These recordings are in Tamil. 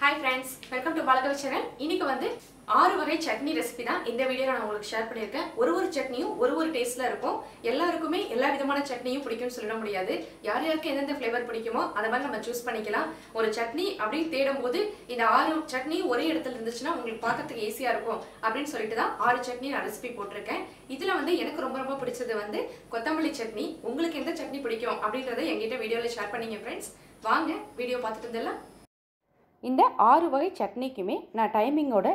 Hi friends, welcome to BALA channel. இன்னைக்கு வந்து 6 வகை சட்னி ரெசிபி தான் இந்த வீடியோல நான் உங்களுக்கு ஷேர் பண்ணிருக்கேன். ஒரு சட்னியும் ஒரு டேஸ்ட்ல இருக்கும். எல்லாருக்குமே எல்லா விதமான சட்னியும் பிடிக்கும்னு சொல்ல முடியாது. யார் யாருக்கு எந்தெந்த ஃப்ளேவர் பிடிக்குமோ அத மாதிரி நம்ம சூஸ் பண்ணிக்கலாம். ஒரு சட்னி அப்படி தேடும்போது இந்த 6 சட்னி ஒரே இடத்துல இருந்துச்சுனா உங்களுக்கு பார்க்கிறதுக்கு ஈஸியா இருக்கும் அப்படினு சொல்லிட்டு தான் 6 சட்னி நான் ரெசிபி போட்டுருக்கேன். இதுல வந்து எனக்கு ரொம்ப பிடிச்சது வந்து கொத்தமல்லி சட்னி. உங்களுக்கு எந்த சட்னி பிடிக்கும் அப்படிங்கறதை என்கிட்ட வீடியோல ஷேர் பண்ணீங்க फ्रेंड्स. வாங்க வீடியோ பார்த்துட்டு வந்துடலாம். இந்த 6 வகை சட்னிக்குமே நான் டைமிங்கோட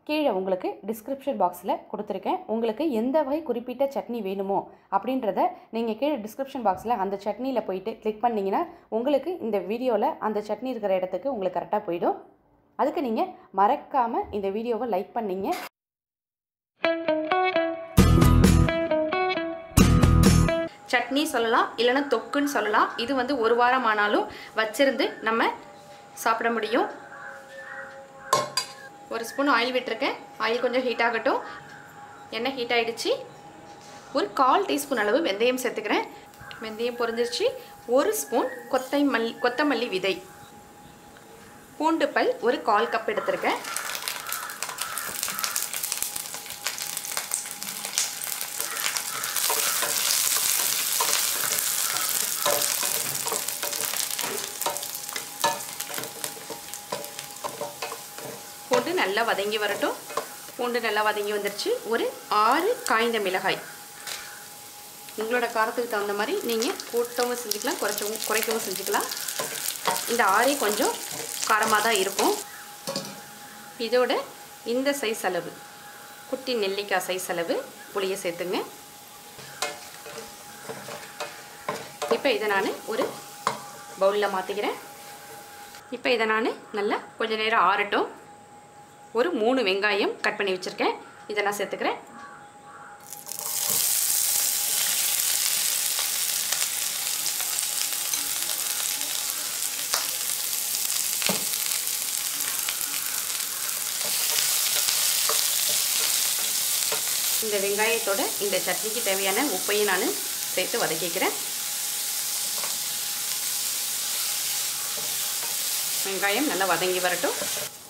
கீழே உங்களுக்கு டிஸ்கிரிப்ஷன் பாக்ஸில் கொடுத்துருக்கேன். உங்களுக்கு எந்த வகை குறிப்பிட்ட சட்னி வேணுமோ அப்படின்றத நீங்கள் கீழே டிஸ்கிரிப்ஷன் பாக்ஸில் அந்த சட்னியில் போயிட்டு கிளிக் பண்ணிங்கன்னா உங்களுக்கு இந்த வீடியோவில் அந்த சட்னி இருக்கிற இடத்துக்கு உங்களுக்கு கரெக்டாக போயிடும். அதுக்கு நீங்கள் மறக்காமல் இந்த வீடியோவை லைக் பண்ணிங்க. சட்னி சொல்லலாம், இல்லைன்னா தொக்குன்னு சொல்லலாம். இது வந்து ஒரு வாரம் ஆனாலும் வச்சிருந்து நம்ம சாப்பிட முடியும். ஒரு ஸ்பூன் ஆயில் விட்டுருக்கேன். ஆயில் கொஞ்சம் ஹீட் ஆகட்டும். எண்ணெய் ஹீட் ஆகிடுச்சு. ஒரு 1/4 டீஸ்பூன் அளவு வெந்தயம் சேர்த்துக்கிறேன். வெந்தயம் பொரிஞ்சிருச்சு. ஒரு ஸ்பூன் கொத்தமல்லி விதை, பூண்டு பல் ஒரு 1/4 கப் எடுத்துருக்கேன். பூண்டு நல்லா வதங்கி வரட்டும். பூண்டு நல்லா வதங்கி வந்துருச்சு. ஒரு 6 காய்ந்த மிளகாய். உங்களோட காரத்துக்கு தகுந்த மாதிரி நீங்கள் கூட்டவும் செஞ்சுக்கலாம், குறைக்கவும் செஞ்சுக்கலாம். இந்த 6 கொஞ்சம் காரமாக தான் இருக்கும். இதோட இந்த சைஸ் அளவு, குட்டி நெல்லிக்காய் சைஸ் அளவு புளியை சேர்த்துங்க. இப்போ இதை நான் ஒரு பவுலில் மாற்றிக்கிறேன். இப்போ இதை நான் நல்லா கொஞ்சம் நேரம் ஆறட்டும். ஒரு 3 வெங்காயம் கட் பண்ணி வச்சுருக்கேன். இதை நான் சேர்த்துக்கிறேன். இந்த வெங்காயத்தோட இந்த சட்னிக்கு தேவையான உப்பையும் நான் சேர்த்து வதக்கிக்கிறேன். வெங்காயம் நல்லா வதங்கி வரட்டும்.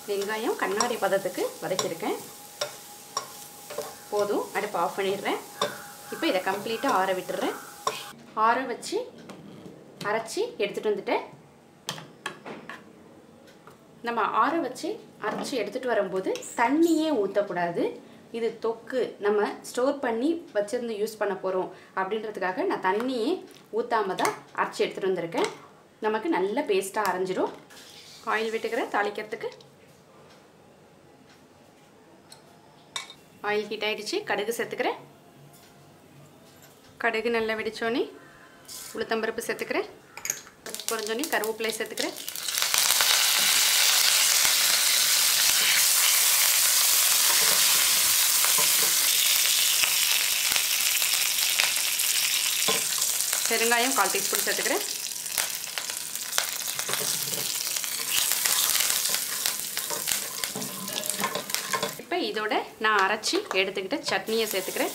வெங்காயம் கண்ணாடி பதத்துக்கு வதக்கியிருக்கேன். போதும், அடுப்பு ஆஃப் பண்ணிடுறேன். இப்போ இதை கம்ப்ளீட்டாக ஆற விட்டுறேன். ஆற வச்சு அரைச்சி எடுத்துகிட்டு வந்துட்டேன். நம்ம ஆற வச்சு அரைச்சி எடுத்துகிட்டு வரும்போது தண்ணியே ஊற்றக்கூடாது. இது தொக்கு நம்ம ஸ்டோர் பண்ணி வச்சுருந்து யூஸ் பண்ண போகிறோம் அப்படின்றதுக்காக நான் தண்ணியே ஊற்றாமல் தான் அரைச்சி எடுத்துகிட்டு வந்திருக்கேன். நமக்கு நல்ல பேஸ்ட்டாக அரைஞ்சிடும். ஆயில் விட்டுக்கிறேன் தாளிக்கிறதுக்கு. ஆயில் ஹீட் ஆகிடுச்சு. கடுகு சேர்த்துக்கிறேன். கடுகு நல்லா வெடிச்சோன்னே உளுத்தம்பருப்பு சேர்த்துக்கிறேன். பொரிஞ்சோன்னே கருவேப்பிலை சேர்த்துக்கிறேன். பெருங்காயம் 1/4 டீஸ்பூன் சேர்த்துக்கிறேன். இப்போ இதோட நான் அரைச்சி எடுத்துக்கிட்ட சட்னியை சேர்த்துக்கிறேன்.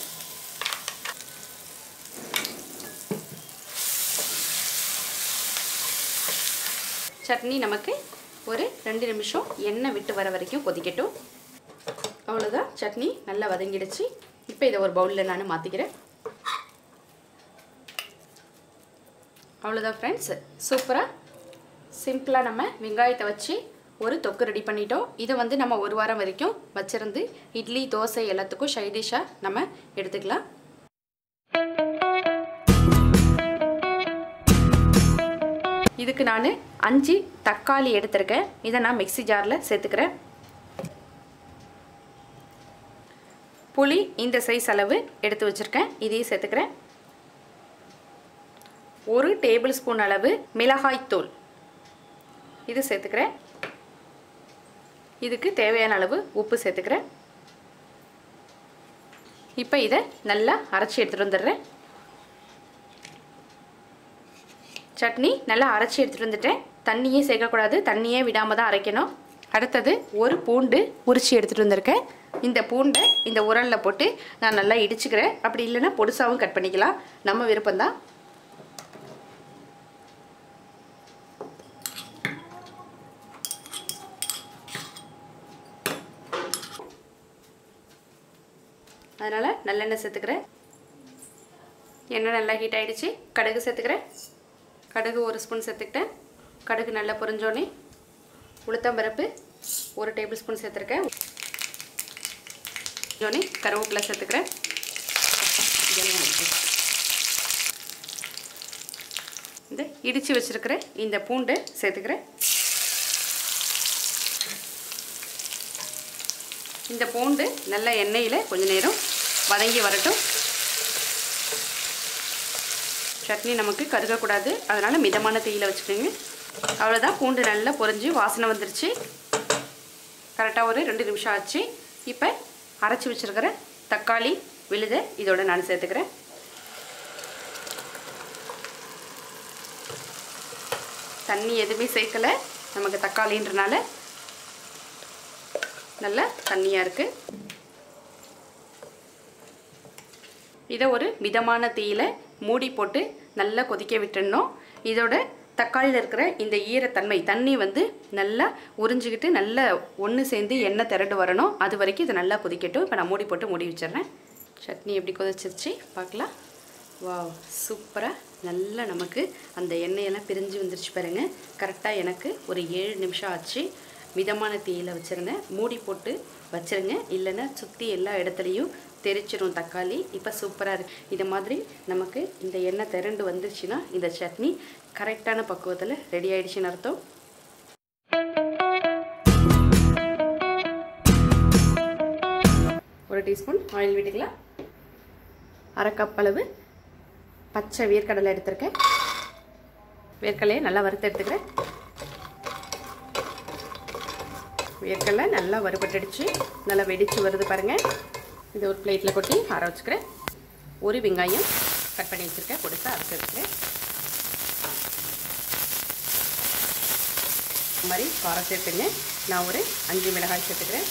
சட்னி நமக்கு ஒரு 2 நிமிஷம் எண்ணெய் விட்டு வர வரைக்கும் கொதிக்கட்டும். அவ்வளோதான், சட்னி நல்லா வதங்கிடுச்சு. இப்போ இதை ஒரு பவுலில் நான் மாற்றிக்கிறேன். அவ்வளோதான் ஃப்ரெண்ட்ஸ், சூப்பராக சிம்பிளாக நம்ம வெங்காயத்தை வச்சு ஒரு தொக்கு ரெடி பண்ணிட்டோம். இதை வந்து நம்ம ஒரு வாரம் வரைக்கும் வச்சிருந்து இட்லி தோசை எல்லாத்துக்கும் சைடிஷாக நம்ம எடுத்துக்கலாம். இதுக்கு நான் 5 தக்காளி எடுத்திருக்கேன். இதை நான் மிக்ஸி ஜாரில் சேர்த்துக்கிறேன். புளி இந்த சைஸ் அளவு எடுத்து வச்சுருக்கேன். இதையும் சேர்த்துக்கிறேன். 1 டேபிள் ஸ்பூன் அளவு மிளகாய் தூள் இது சேர்த்துக்கிறேன். இதுக்கு தேவையான அளவு உப்பு சேர்த்துக்கிறேன். இப்போ இதை நல்லா அரைச்சி எடுத்துகிட்டு வந்துடுறேன். சட்னி நல்லா அரைச்சி எடுத்துகிட்டு வந்துட்டேன். தண்ணியே சேர்க்கக்கூடாது, தண்ணியே விடாமல் தான் அரைக்கணும். அடுத்தது ஒரு பூண்டு உரிச்சி எடுத்துகிட்டு வந்திருக்கேன். இந்த பூண்டை இந்த உரலில் போட்டு நான் நல்லா இடிச்சுக்கிறேன். அப்படி இல்லைன்னா பொடிசாவும் கட் பண்ணிக்கலாம், நம்ம விருப்பம்தான். அதனால் நல்லெண்ணெய் சேர்த்துக்கிறேன். எண்ணெய் நல்லா ஹீட் ஆகிடுச்சு. கடுகு சேர்த்துக்கிறேன். கடுகு 1 ஸ்பூன் சேர்த்துக்கிட்டேன். கடுகு நல்லா பொரிஞ்சோடனே உளுத்தம்பருப்பு 1 டேபிள் ஸ்பூன் சேர்த்துருக்கேன். கருவேப்பிலை சேர்த்துக்கிறேன். இந்த இடித்து வச்சுருக்கிற இந்த பூண்டை சேர்த்துக்கிறேன். இந்த பூண்டு நல்ல எண்ணெயில் கொஞ்சம் நேரம் வதங்கி வரட்டும். சட்னி நமக்கு கருகக்கூடாது, அதனால் மிதமான தீயில் வச்சுக்கோங்க. அவ்வளோதான். பூண்டு நல்லா பொரிஞ்சு வாசனை வந்துருச்சு. கரெக்டாக ஒரு 2 நிமிஷம் ஆச்சு. இப்போ அரைச்சி வச்சுருக்கிற தக்காளி விழுதை இதோட நான் சேர்த்துக்கிறேன். தண்ணி எதுவுமே சேர்க்கலை, நமக்கு தக்காளின்றனால நல்லா தண்ணியாக இருக்குது. இதை ஒரு மிதமான தீயில் மூடி போட்டு நல்லா கொதிக்க விட்டுடணும். இதோட தக்காளியில் இருக்கிற இந்த ஈரத்தன்மை தண்ணி வந்து நல்லா உறிஞ்சிக்கிட்டு நல்லா ஒன்று சேர்ந்து எண்ணெய் திரண்டு வரணும். அது வரைக்கும் இதை நல்லா கொதிக்கட்டும். இப்போ நான் மூடி போட்டு மூடி வச்சிடுறேன். சட்னி எப்படி கொதிச்சிருச்சு பார்க்கலாம். வாவ், சூப்பராக நல்லா நமக்கு அந்த எண்ணெயெல்லாம் பிரிஞ்சு வந்துருச்சு பாருங்கள். கரெக்டாக எனக்கு ஒரு 7 நிமிஷம் ஆச்சு. மிதமான தீயில் வச்சுருங்க, மூடி போட்டு வச்சுருங்க, இல்லைன்னா சுற்றி எல்லா இடத்துலையும் தெரிச்சிடும் தக்காளி. இப்போ சூப்பராக இருக்குது. இது மாதிரி நமக்கு இந்த எண்ணெய் திரண்டு வந்துருச்சுன்னா இந்த சட்னி கரெக்டான பக்குவத்தில் ரெடி ஆகிடுச்சின்னு அர்த்தம். ஒரு டீஸ்பூன் ஆயில் விட்டுக்கலாம். 1/2 கப் அளவு பச்சை வேர்க்கடலை எடுத்துருக்கேன். வேர்க்கடலையை நல்லா வறுத்து எடுத்துக்கிறேன். வேர்க்கடலை நல்லா வறுபட்டுடுச்சு, நல்லா வெடிச்சு வருது பாருங்கள். இதை ஒரு பிளேட்டில் கொட்டி ஆற வச்சுக்கிறேன். ஒரு வெங்காயம் கட் பண்ணி வச்சுருக்கேன், பொடிசாக அரைச்சி வச்சுக்கிறேன். இந்த மாதிரி காரம் சேர்த்துங்க. நான் ஒரு 5 மிளகாய் சேர்த்துக்கிறேன்.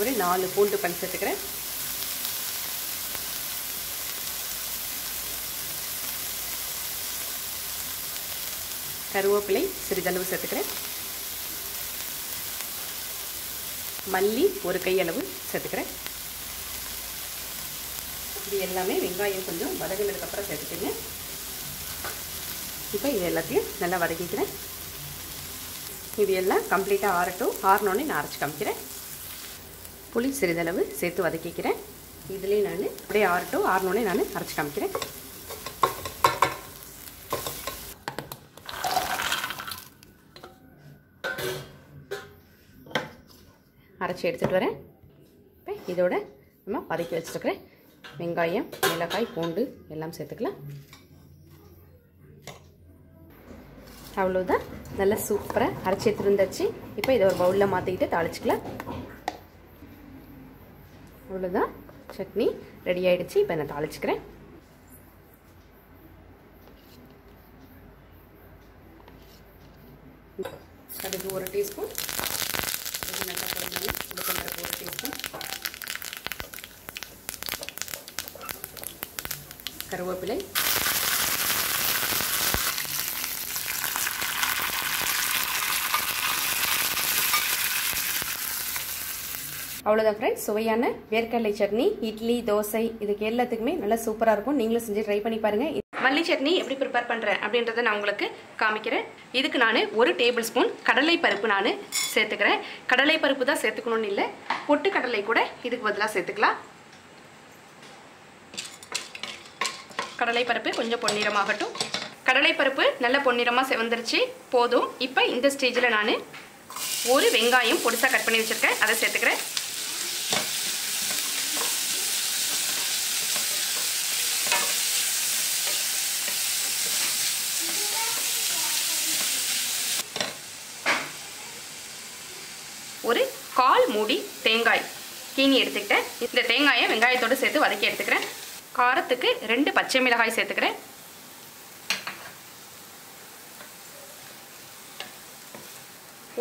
ஒரு 4 பூண்டு பல் சேர்த்துக்கிறேன். கருவேப்பிலை சிறிதளவு சேர்த்துக்கிறேன். மல்லி ஒரு கையளவு சேர்த்துக்கிறேன். இது எல்லாமே வெங்காயம் கொஞ்சம் வதங்கினதுக்கப்புறம் சேர்த்துக்கங்க. இப்போ இது எல்லாத்தையும் நல்லா வதக்கிக்கிறேன். இது எல்லாம் கம்ப்ளீட்டாக ஆறட்டும். ஆறினோடனே நான் அரைச்சி காமிக்கிறேன். புளி சிறிதளவு சேர்த்து வதக்கிக்கிறேன். இதுலேயே நான் அப்படியே ஆறட்டும். ஆறினோடனே நான் அரைச்சி காமிக்கிறேன். அரைச்சி எடுத்துகிட்டு வரேன். இப்போ இதோட நம்ம வதக்கி வச்சுருக்கிறேன் வெங்காயம், மிளகாய், பூண்டு எல்லாம் சேர்த்துக்கலாம். அவ்வளோதான், நல்லா சூப்பராக அரைச்சி எடுத்துகிட்டு வந்தாச்சு. இப்போ இதை ஒரு பவுலில் மாற்றிக்கிட்டு தாளிச்சிக்கலாம். அவ்வளோதான், சட்னி ரெடி ஆகிடுச்சு. இப்போ நான் தாளிச்சிக்கிறேன். கடுகு 1 டீஸ்பூன், உளுத்தம்பருப்பு 1 டீஸ்பூன், கருவேப்பிலை, அவ்வளோதான் ஃப்ரெண்ட்ஸ். சுவையான வேர்க்கடலை சட்னி இட்லி, தோசை இதுக்கு எல்லாத்துக்குமே நல்லா சூப்பராக இருக்கும். நீங்களும் செஞ்சு ட்ரை பண்ணி பாருங்கள். மல்லி சட்னி எப்படி ப்ரிப்பேர் பண்ணுறேன் அப்படின்றத நான் உங்களுக்கு காமிக்கிறேன். இதுக்கு நான் 1 டேபிள் ஸ்பூன் கடலை பருப்பு நான் சேர்த்துக்கிறேன். கடலை பருப்பு தான் சேர்த்துக்கணும்னு இல்லை, பொட்டு கடலை கூட இதுக்கு பதிலாக சேர்த்துக்கலாம். கடலை பருப்பு கொஞ்சம் பொன்னிறமாகட்டும். கடலை பருப்பு நல்ல பொன்னிறமாக செவந்துருச்சு, போதும். இப்போ இந்த ஸ்டேஜில் நான் ஒரு வெங்காயம் பொடிசாக கட் பண்ணி வச்சுருக்கேன், அதை சேர்த்துக்கிறேன். ஒரு 1/4 மூடி தேங்காய் கீனி எடுத்துக்கிட்டேன். இந்த தேங்காயை வெங்காயத்தோடு சேர்த்து வதக்கி எடுத்துக்கிறேன். காரத்துக்கு 2 பச்சை மிளகாய் சேர்த்துக்கிறேன்.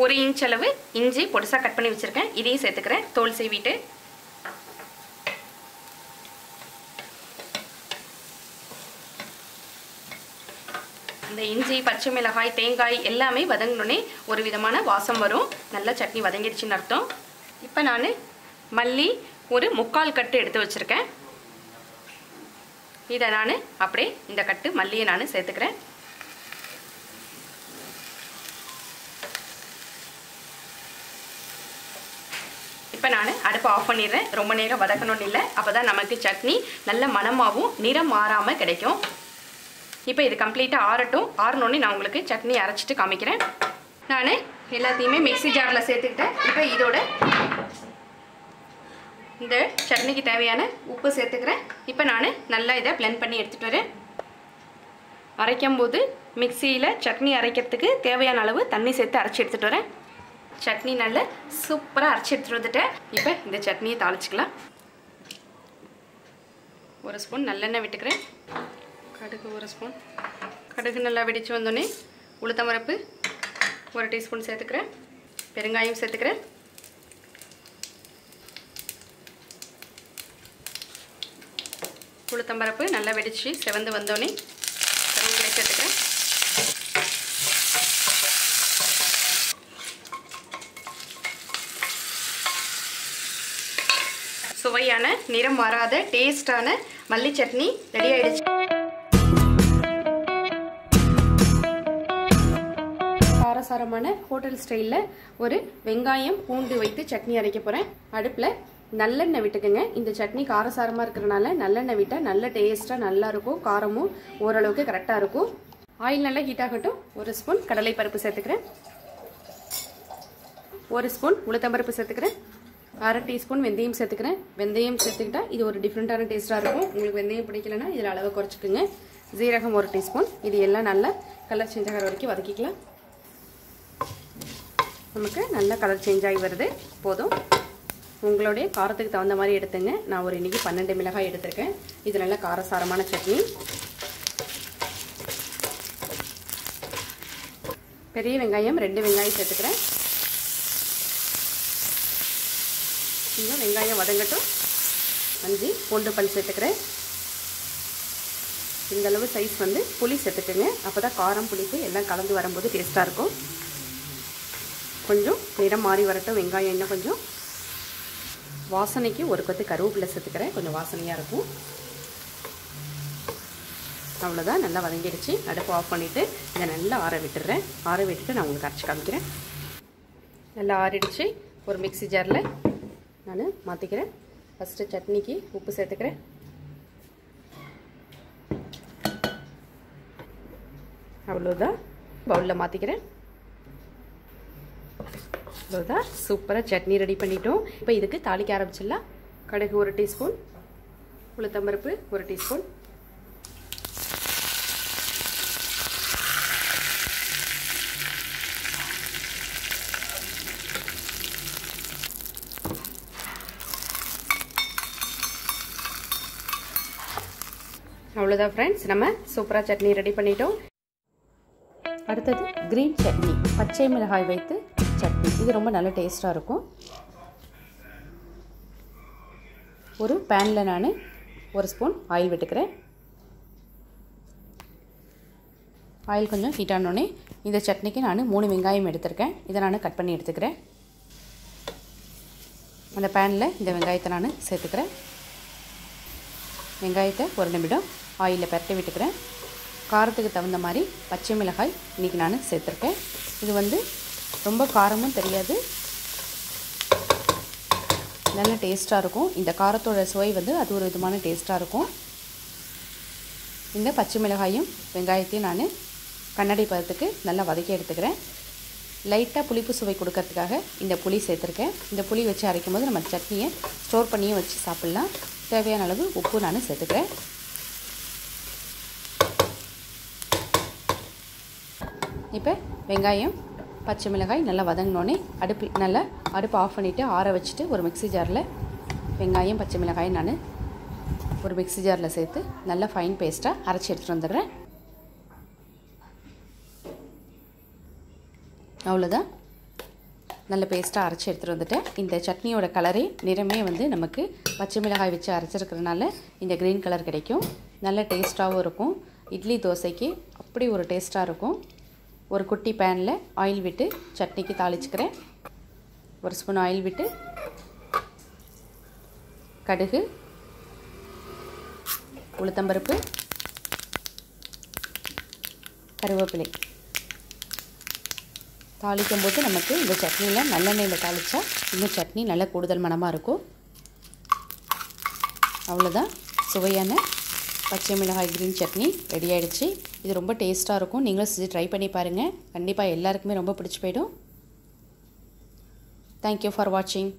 ஒரு இன்ச் அளவு இஞ்சி பொடிசாக கட் பண்ணி வச்சுருக்கேன், இதையும் சேர்த்துக்கிறேன் தோல் சீவிட்டு. இந்த இஞ்சி, பச்சை மிளகாய், தேங்காய் எல்லாமே வதங்கினோடனே ஒரு விதமான வாசம் வரும். நல்லா சட்னி வதங்கிடுச்சின்னு அர்த்தம். இப்போ நான் மல்லி ஒரு 3/4 கட்டு எடுத்து வச்சுருக்கேன். இதை நான் அப்படியே இந்த கட்டு மல்லியை நான் சேர்த்துக்கிறேன். இப்போ நான் அடுப்பை ஆஃப் பண்ணிடுறேன். ரொம்ப நேரம் வதக்கணும்னு இல்லை, அப்போ தான் நமக்கு சட்னி நல்ல மணமாகவும் நிறம் மாறாமல் கிடைக்கும். இப்போ இது கம்ப்ளீட்டாக ஆறட்டும். ஆறணுன்னே நான் உங்களுக்கு சட்னி அரைச்சிட்டு காமிக்கிறேன். நான் எல்லாத்தையுமே மிக்ஸி ஜாரில் சேர்த்துக்கிட்டேன். இப்போ இதோட இந்த சட்னிக்கு தேவையான உப்பு சேர்த்துக்கிறேன். இப்போ நான் நல்லா இதை பிளெண்ட் பண்ணி எடுத்துகிட்டு வரேன். அரைக்கும் போது மிக்சியில் சட்னி அரைக்கிறதுக்கு தேவையான அளவு தண்ணி சேர்த்து அரைச்சி எடுத்துகிட்டு வரேன். சட்னி நல்லா சூப்பராக அரைச்சி எடுத்துகிட்டு வந்துட்டேன். இப்போ இந்த சட்னியை தாளிச்சிக்கலாம். 1 ஸ்பூன் நல்லெண்ணெய் விட்டுக்கிறேன். கடுகு 1 ஸ்பூன். கடுகு நல்லா வெடித்து வந்தோடனே உளுத்தம்பருப்பு 1 டீஸ்பூன் சேர்த்துக்கிறேன். பெருங்காயம் சேர்த்துக்கிறேன். உளுத்தம்பருப்பு நல்லா வெடித்து செவந்து வந்தோடனே கருவேப்பிலை சேர்த்துக்கிறேன். சுவையான நிறம் மாறாத டேஸ்டான மல்லி சட்னி ரெடி ஆயிடுச்சு. காரசாரமான ஹோட்டல் ஸ்டைலில் ஒரு வெங்காயம் பூண்டு வைத்து சட்னி அரைக்க போகிறேன். அடுப்பில் நல்லெண்ணெய் விட்டுக்குங்க. இந்த சட்னி காரசாரமாக இருக்கிறனால நல்லெண்ணெய் விட்டால் நல்ல டேஸ்ட்டாக நல்லாயிருக்கும். காரமும் ஓரளவுக்கு கரெக்டாக இருக்கும். ஆயில் நல்லா ஹீட் ஆகட்டும். 1 ஸ்பூன் கடலை பருப்பு சேர்த்துக்கிறேன். 1 ஸ்பூன் உளுத்தம்பருப்பு சேர்த்துக்கிறேன். 1/2 டீஸ்பூன் வெந்தயம் சேர்த்துக்கிறேன். வெந்தயம் சேர்த்துக்கிட்டா இது ஒரு டிஃப்ரெண்ட்டான டேஸ்ட்டாக இருக்கும். உங்களுக்கு வெந்தயம் பிடிக்கலன்னா இதில் அளவை குறைச்சிக்குங்க. ஜீரகம் 1 டீஸ்பூன். இது எல்லாம் நல்லா கலர் சேஞ்ச் ஆகிற வரைக்கும் வதக்கிக்கலாம். நமக்கு நல்லா கலர் சேஞ்ச் ஆகி வருது. போதும். உங்களுடைய காரத்துக்கு தகுந்த மாதிரி எடுத்துங்க. நான் ஒரு இன்றைக்கி 12 மிளகாய் எடுத்திருக்கேன். இது நல்லா காரசாரமான சட்னி. பெரிய வெங்காயம் 2 வெங்காயம் சேர்த்துக்கிறேன். இன்னும் வெங்காயம் வதங்கட்டும். 5 பூண்டு பல் சேர்த்துக்கிறேன். இந்தளவு சைஸ் வந்து புளி சேர்த்துக்குங்க. அப்போ தான் காரம் புளிப்பு எல்லாம் கலந்து வரும்போது டேஸ்ட்டாக இருக்கும். கொஞ்சம் நிறம் மாறி வரட்டும். வெங்காயம் இன்னும் கொஞ்சம் வாசனைக்கு 1 கொத்து கருவேப்பிலை சேர்த்துக்கிறேன். கொஞ்சம் வாசனையாக இருக்கும். அவ்வளோதான். நல்லா வதங்கிடுச்சு. அடுப்பு ஆஃப் பண்ணிவிட்டு இதை நல்லா ஆற விட்டுடுறேன். ஆற விட்டுட்டு நான் உங்களுக்கு அரைச்சி காமிக்கிறேன். நல்லா ஆறிடுச்சு. ஒரு மிக்ஸி ஜாரில் நான் மாற்றிக்கிறேன். ஃபஸ்ட்டு சட்னிக்கு உப்பு சேர்த்துக்கிறேன். அவ்வளோதான். பவுலில் மாற்றிக்கிறேன். அவ்வளோதான். சூப்பராக சட்னி ரெடி பண்ணிட்டோம். இப்போ இதுக்கு தாளிக்க ஆரம்பிச்சிடலாம். கடுகு 1 டீஸ்பூன். உளுத்தம்பருப்பு 1 டீஸ்பூன். அவ்வளோதான் ஃப்ரெண்ட்ஸ், நம்ம சூப்பராக சட்னி ரெடி பண்ணிட்டோம். அடுத்தது க்ரீன் சட்னி, பச்சை மிளகாய் வைத்து சட்னி. இது ரொம்ப நல்ல டேஸ்ட்டாக இருக்கும். ஒரு பேனில் நான் 1 ஸ்பூன் ஆயில் விட்டுக்கிறேன். ஆயில் கொஞ்சம் ஹீட் ஆனோடனே இந்த சட்னிக்கு நான் 3 வெங்காயம் எடுத்திருக்கேன். இதை நான் கட் பண்ணி எடுத்துக்கிறேன். அந்த பேனில் இந்த வெங்காயத்தை நான் சேர்த்துக்கிறேன். வெங்காயத்தை 1 நிமிடம் ஆயிலில் பரட்டி விட்டுக்கிறேன். காரத்துக்கு தகுந்த மாதிரி பச்சை மிளகாய் இன்றைக்கி நான் சேர்த்துருக்கேன். இது வந்து ரொம்ப காரமும் தெரியாது, நல்ல டேஸ்ட்டாக இருக்கும். இந்த காரத்தோட சுவை வந்து அது ஒரு விதமான டேஸ்ட்டாக இருக்கும். இந்த பச்சை மிளகாயும் வெங்காயத்தையும் நான் கண்ணாடி பதத்துக்கு நல்லா வதக்கி எடுத்துக்கிறேன். லைட்டாக புளிப்பு சுவை கொடுக்கறதுக்காக இந்த புளி சேர்த்துருக்கேன். இந்த புளி வச்சு அரைக்கும் போது நம்ம சட்னியை ஸ்டோர் பண்ணியும் வச்சு சாப்பிட்லாம். தேவையான அளவு உப்பு நான் சேர்த்துக்கிறேன். இப்போ வெங்காயம் பச்சை மிளகாய் நல்லா வதங்கினோடனே அடுப்பு ஆஃப் பண்ணிவிட்டு ஆற வச்சுட்டு ஒரு மிக்ஸி ஜாரில் வெங்காயம் பச்சை மிளகாயை நான் ஒரு மிக்ஸி ஜாரில் சேர்த்து நல்லா ஃபைன் பேஸ்ட்டாக அரைச்சி எடுத்துகிட்டு வந்துடுறேன். அவ்வளோதான். நல்ல பேஸ்ட்டாக அரைச்சி எடுத்துகிட்டு வந்துட்டேன். இந்த சட்னியோட கலரே நிறமே வந்து நமக்கு பச்சை மிளகாய் வச்சு அரைச்சிருக்கிறதுனால இந்த க்ரீன் கலர் கிடைக்கும். நல்ல டேஸ்ட்டாகவும் இருக்கும். இட்லி தோசைக்கு அப்படி ஒரு டேஸ்ட்டாக இருக்கும். ஒரு குட்டி பேனில் ஆயில் விட்டு சட்னிக்கு தாளிச்சுக்கிறேன். ஒரு ஸ்பூன் ஆயில் விட்டு கடுகு, உளுத்தம்பருப்பு, கருவேப்பிலை தாளிக்கும் போது நமக்கு இந்த சட்னியில் நல்லெண்ணெயில் தாளித்தா இன்னும் சட்னி நல்ல கூடுதல் மணமாக இருக்கும். அவ்வளோதான், சுவையான பச்சை மிளகாய் கிரீன் சட்னி ரெடி ஆகிடுச்சு. இது ரொம்ப டேஸ்ட்டாக இருக்கும். நீங்களும் செஞ்சு ட்ரை பண்ணி பாருங்கள். கண்டிப்பாக எல்லாருக்குமே ரொம்ப பிடிச்சி போயிடும். தேங்க்யூ ஃபார் வாட்சிங்.